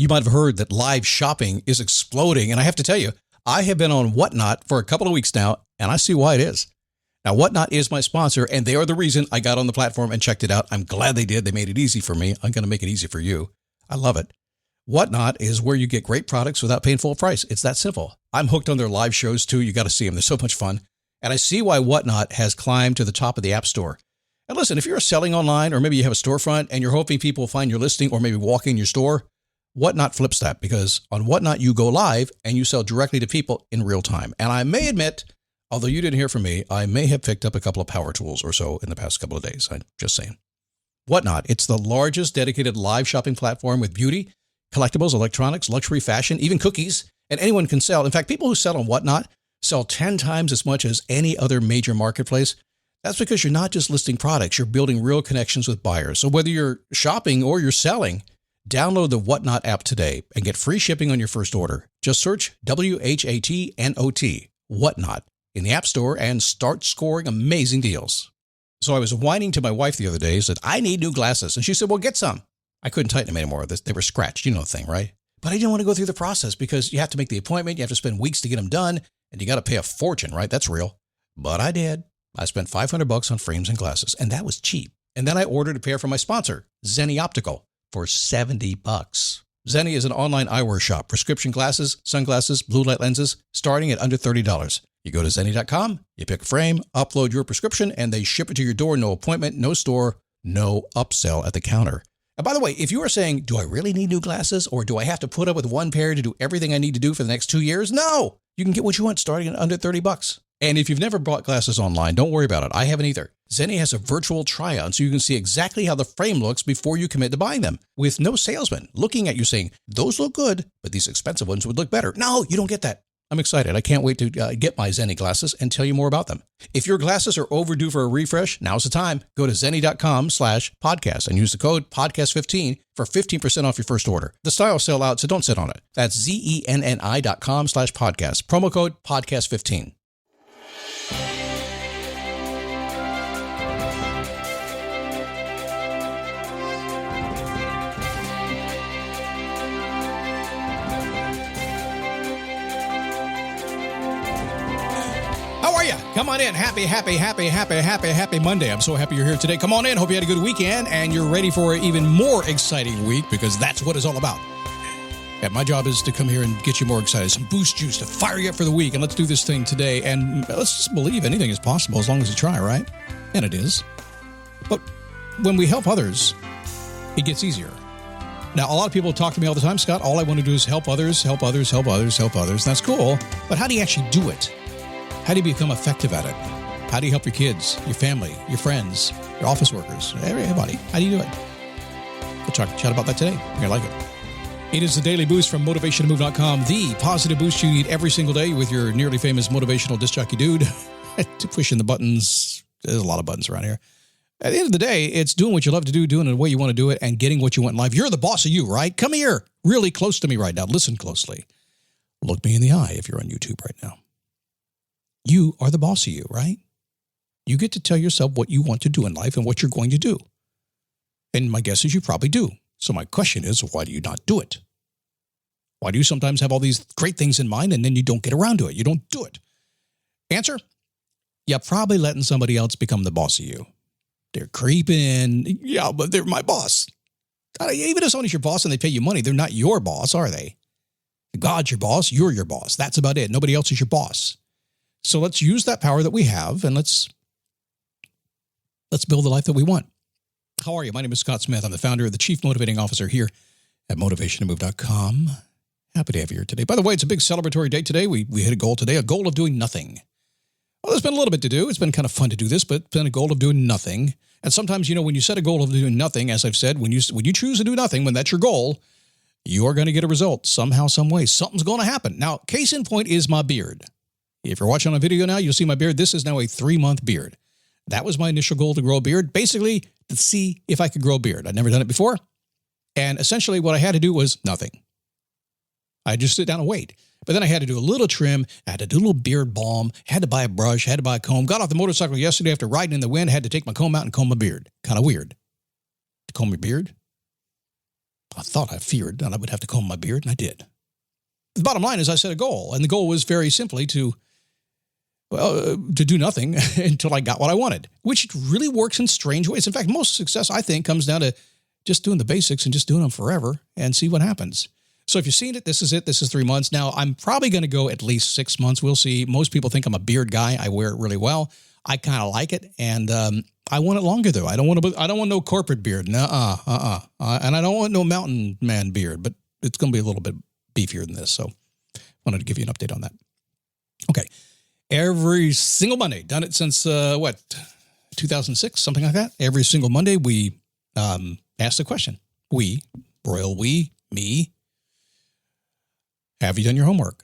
You might have heard that live shopping is exploding. And I have to tell you, I have been on Whatnot for a couple of weeks now, and I see why it is. Now, Whatnot is my sponsor, and they are the reason I got on the platform and checked it out. I'm glad they did. They made it easy for me. I'm going to make it easy for you. I love it. Whatnot is where you get great products without paying full price. It's that simple. I'm hooked on their live shows, too. You got to see them. They're so much fun. And I see why Whatnot has climbed to the top of the App Store. And listen, if you're selling online, or maybe you have a storefront and you're hoping people will find your listing or maybe walk in your store, Whatnot flips that, because on Whatnot, you go live and you sell directly to people in real time. And I may admit, although you didn't hear from me, I may have picked up a couple of power tools or so in the past couple of days. I'm just saying. Whatnot, it's the largest dedicated live shopping platform with beauty, collectibles, electronics, luxury, fashion, even cookies, and anyone can sell. In fact, people who sell on Whatnot sell 10 times as much as any other major marketplace. That's because you're not just listing products, you're building real connections with buyers. So whether you're shopping or you're selling, download the Whatnot app today and get free shipping on your first order. Just search WHATNOT, Whatnot, in the App Store and start scoring amazing deals. So I was whining to my wife the other day, said, I need new glasses. And she said, well, get some. I couldn't tighten them anymore. They were scratched. You know the thing, right? But I didn't want to go through the process because you have to make the appointment. You have to spend weeks to get them done. And you got to pay a fortune, right? That's real. But I did. I spent $500 on frames and glasses, and that was cheap. And then I ordered a pair from my sponsor, Zenni Optical, for $70. Zenni is an online eyewear shop, prescription glasses, sunglasses, blue light lenses, starting at under $30. You go to Zenni.com, you pick a frame, upload your prescription, and they ship it to your door. No appointment, no store, no upsell at the counter. And by the way, if you are saying, do I really need new glasses, or do I have to put up with one pair to do everything I need to do for the next 2 years? No, you can get what you want starting at under $30. And if you've never bought glasses online, don't worry about it. I haven't either. Zenni has a virtual try-on so you can see exactly how the frame looks before you commit to buying them, with no salesman looking at you saying, those look good, but these expensive ones would look better. No, you don't get that. I'm excited. I can't wait to get my Zenni glasses and tell you more about them. If your glasses are overdue for a refresh, now's the time. Go to Zenni.com/podcast and use the code podcast15 for 15% off your first order. The styles sell out, so don't sit on it. That's Zenni.com/podcast. Promo code podcast15. How are you? Come on in. Happy Monday. I'm so happy you're here today. Come on in. Hope you had a good weekend and you're ready for an even more exciting week, because that's what it's all about. And my job is to come here and get you more excited. Some boost juice to fire you up for the week. And let's do this thing today. And let's just believe anything is possible as long as you try, right? And it is. But when we help others, it gets easier. Now, a lot of people talk to me all the time, Scott, all I want to do is help others, help others, help others, help others. That's cool. But how do you actually do it? How do you become effective at it? How do you help your kids, your family, your friends, your office workers, everybody? How do you do it? We'll chat about that today. You're going to like it. It is the Daily Boost from MotivationToMove.com, the positive boost you need every single day with your nearly famous motivational disc jockey dude. Pushing the buttons. There's a lot of buttons around here. At the end of the day, it's doing what you love to do, doing it the way you want to do it, and getting what you want in life. You're the boss of you, right? Come here, really close to me right now. Listen closely. Look me in the eye if you're on YouTube right now. You are the boss of you, right? You get to tell yourself what you want to do in life and what you're going to do. And my guess is you probably do. So my question is, why do you not do it? Why do you sometimes have all these great things in mind and then you don't get around to it? You don't do it. Answer? You're probably letting somebody else become the boss of you. They're creeping. Yeah, but they're my boss. Even if somebody's your boss and they pay you money, they're not your boss, are they? God's your boss. You're your boss. That's about it. Nobody else is your boss. So let's use that power that we have and let's build the life that we want. How are you? My name is Scott Smith. I'm the founder and the Chief Motivating Officer here at MotivationToMove.com. Happy to have you here today. By the way, it's a big celebratory day today. We hit a goal today, a goal of doing nothing. Well, there's been a little bit to do. It's been kind of fun to do this, but it's been a goal of doing nothing. And sometimes, when you set a goal of doing nothing, as I've said, when you choose to do nothing, when that's your goal, you are going to get a result somehow, some way. Something's going to happen. Now, case in point is my beard. If you're watching on a video now, you'll see my beard. This is now a 3-month beard. That was my initial goal, to grow a beard, basically to see if I could grow a beard. I'd never done it before. And essentially what I had to do was nothing. I just sit down and wait. But then I had to do a little trim. I had to do a little beard balm. Had to buy a brush. Had to buy a comb. Got off the motorcycle yesterday after riding in the wind. Had to take my comb out and comb my beard. Kind of weird. To comb your beard? I thought I feared that I would have to comb my beard, and I did. The bottom line is I set a goal, and the goal was very simply to do nothing until I got what I wanted, which really works in strange ways. In fact, most success, I think, comes down to just doing the basics and just doing them forever and see what happens. So if you've seen it. This is 3 months. Now, I'm probably going to go at least 6 months. We'll see. Most people think I'm a beard guy. I wear it really well. I kind of like it, and I want it longer, though. I don't want no corporate beard. And I don't want no mountain man beard, but it's going to be a little bit beefier than this. So I wanted to give you an update on that. Okay. Every single Monday, done it since, 2006, something like that. Every single Monday, we ask the question. We, royal we, me, have you done your homework?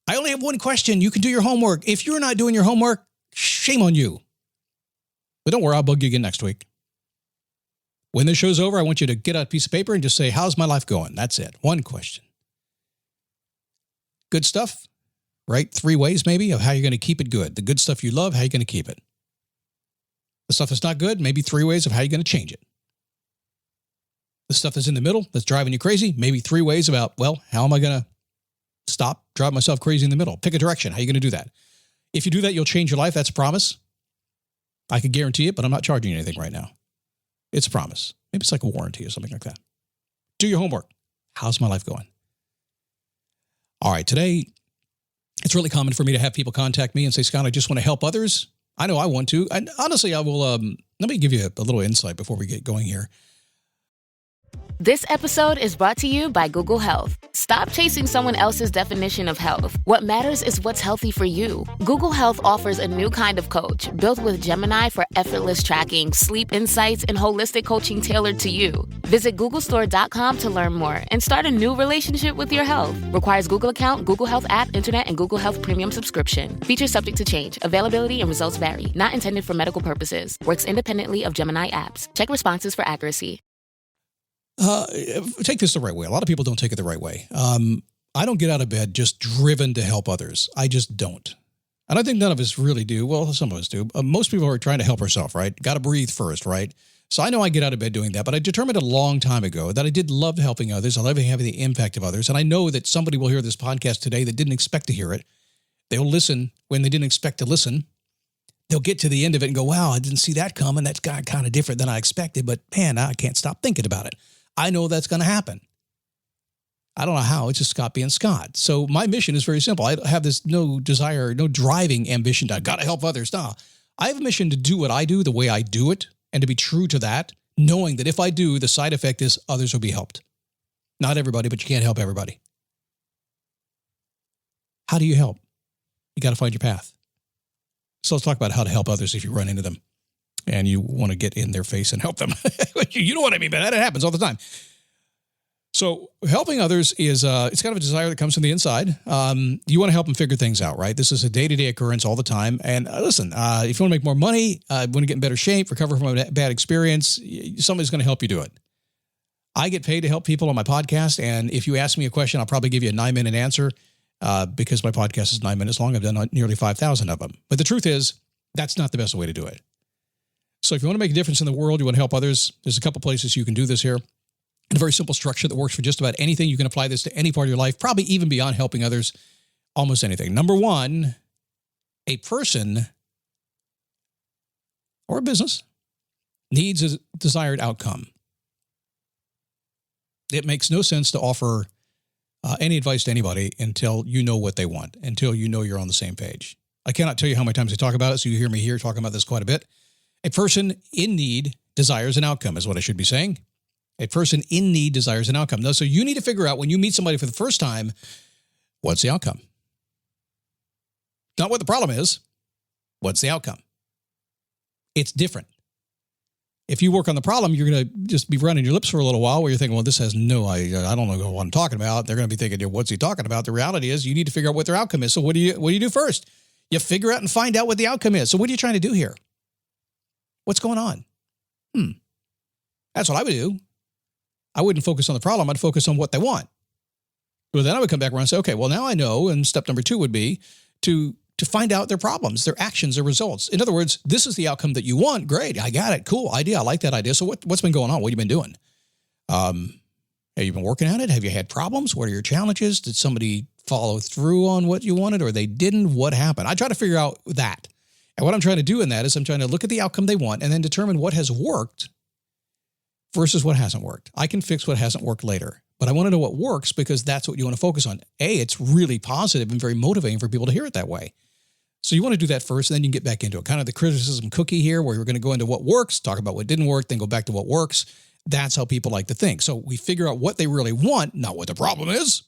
I only have one question. You can do your homework. If you're not doing your homework, shame on you. But don't worry, I'll bug you again next week. When this show's over, I want you to get out a piece of paper and just say, how's my life going? That's it. One question. Good stuff, right? 3 ways maybe of how you're going to keep it good. The good stuff you love, how you're going to keep it. The stuff that's not good, maybe 3 ways of how you're going to change it. The stuff that's in the middle, that's driving you crazy, maybe 3 ways about, well, how am I going to stop driving myself crazy in the middle? Pick a direction. How are you going to do that? If you do that, you'll change your life. That's a promise. I could guarantee it, but I'm not charging you anything right now. It's a promise. Maybe it's like a warranty or something like that. Do your homework. How's my life going? All right, today, it's really common for me to have people contact me and say, Scott, I just want to help others. I know I want to. And honestly, I will, let me give you a little insight before we get going here. This episode is brought to you by Google Health. Stop chasing someone else's definition of health. What matters is what's healthy for you. Google Health offers a new kind of coach built with Gemini for effortless tracking, sleep insights, and holistic coaching tailored to you. Visit googlestore.com to learn more and start a new relationship with your health. Requires Google account, Google Health app, internet, and Google Health premium subscription. Features subject to change. Availability and results vary. Not intended for medical purposes. Works independently of Gemini apps. Check responses for accuracy. Take this the right way. A lot of people don't take it the right way. I don't get out of bed just driven to help others. I just don't. And I think none of us really do. Well, some of us do. Most people are trying to help ourselves, right? Got to breathe first, right? So I know I get out of bed doing that, but I determined a long time ago that I did love helping others. I love having the impact of others. And I know that somebody will hear this podcast today that didn't expect to hear it. They'll listen when they didn't expect to listen. They'll get to the end of it and go, wow, I didn't see that coming. That's kind of different than I expected, but man, I can't stop thinking about it. I know that's going to happen. I don't know how. It's just Scott being Scott. So my mission is very simple. I have this no desire, no driving ambition to, I got to help others. No, I have a mission to do what I do the way I do it and to be true to that, knowing that if I do, the side effect is others will be helped. Not everybody, but you can't help everybody. How do you help? You got to find your path. So let's talk about how to help others if you run into them and you want to get in their face and help them. You know what I mean, man. That happens all the time. So helping others is, it's kind of a desire that comes from the inside. You want to help them figure things out, right? This is a day-to-day occurrence all the time. And listen, if you want to make more money, want to get in better shape, recover from a bad experience, somebody's going to help you do it. I get paid to help people on my podcast. And if you ask me a question, I'll probably give you a 9-minute answer because my podcast is 9 minutes long. I've done nearly 5,000 of them. But the truth is, that's not the best way to do it. So if you want to make a difference in the world, you want to help others, there's a couple places you can do this here. And a very simple structure that works for just about anything. You can apply this to any part of your life, probably even beyond helping others, almost anything. Number one, a person or a business needs a desired outcome. It makes no sense to offer any advice to anybody until you know what they want, until you know you're on the same page. I cannot tell you how many times I talk about it, so you hear me here talking about this quite a bit. A person in need desires an outcome, is what I should be saying. A person in need desires an outcome. No, so you need to figure out when you meet somebody for the first time, what's the outcome? Not what the problem is. What's the outcome? It's different. If you work on the problem, you're going to just be running your lips for a little while where you're thinking, well, this has I don't know what I'm talking about. They're going to be thinking, what's he talking about? The reality is you need to figure out what their outcome is. So what do you do first? You figure out and find out what the outcome is. So what are you trying to do here? What's going on? That's what I would do. I wouldn't focus on the problem. I'd focus on what they want. Well, then I would come back around and say, okay, well, now I know. And step number 2 would be to find out their problems, their actions, their results. In other words, this is the outcome that you want. Great. I got it. Cool idea. I like that idea. So what's been going on? What have you been doing? Have you been working on it? Have you had problems? What are your challenges? Did somebody follow through on what you wanted or they didn't? What happened? I try to figure out that. And what I'm trying to do in that is I'm trying to look at the outcome they want and then determine what has worked versus what hasn't worked. I can fix what hasn't worked later, but I want to know what works because that's what you want to focus on. It's really positive and very motivating for people to hear it that way. So you want to do that first, and then you can get back into it. Kind of the criticism cookie here, where we're going to go into what works, talk about what didn't work, then go back to what works. That's how people like to think. So we figure out what they really want, not what the problem is.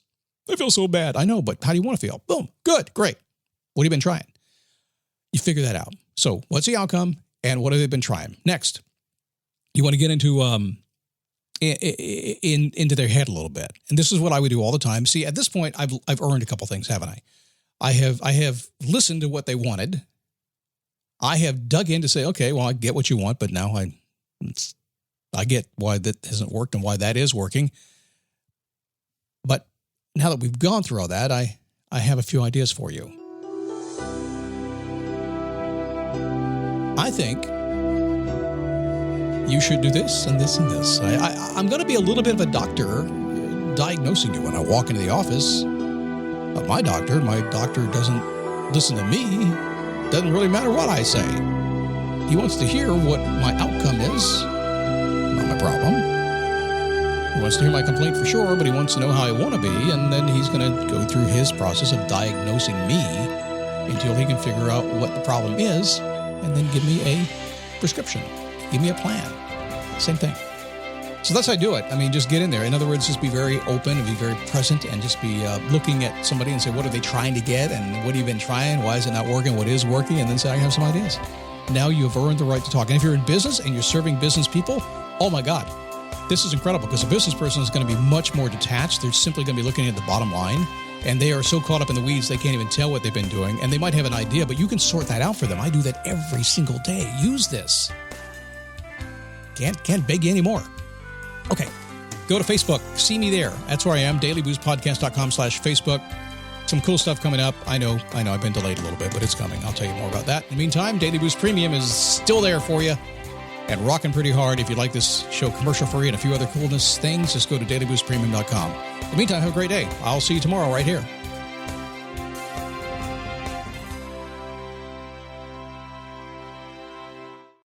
I feel so bad. I know, but how do you want to feel? Boom. Good. Great. What have you been trying? You figure that out. So what's the outcome and what have they been trying? Next, you want to get into into their head a little bit. And this is what I would do all the time. See, at this point, I've earned a couple things, haven't I? I have listened to what they wanted. I have dug in to say, okay, well, I get what you want, but now I get why that hasn't worked and why that is working. But now that we've gone through all that, I have a few ideas for you. I think you should do this and this and this. I'm going to be a little bit of a doctor diagnosing you when I walk into the office. But my doctor doesn't listen to me. Doesn't really matter what I say. He wants to hear what my outcome is, not my problem. He wants to hear my complaint for sure, but he wants to know how I want to be, and then he's going to go through his process of diagnosing me until he can figure out what the problem is, and then give me a prescription, give me a plan. Same thing. So that's how I do it. I mean, just get in there. In other words, just be very open and be very present and just be looking at somebody and say, what are they trying to get? And what have you been trying? Why is it not working? What is working? And then say, I have some ideas. Now you have earned the right to talk. And if you're in business and you're serving business people, oh my God, this is incredible because a business person is going to be much more detached. They're simply going to be looking at the bottom line. And they are so caught up in the weeds, they can't even tell what they've been doing. And they might have an idea, but you can sort that out for them. I do that every single day. Use this. Can't beg you anymore. Okay, go to Facebook. See me there. That's where I am, dailyboostpodcast.com/Facebook. Some cool stuff coming up. I know I've been delayed a little bit, but it's coming. I'll tell you more about that. In the meantime, Daily Boost Premium is still there for you and rocking pretty hard. If you'd like this show commercial-free and a few other coolness things, just go to dailyboostpremium.com. In the meantime, have a great day. I'll see you tomorrow right here.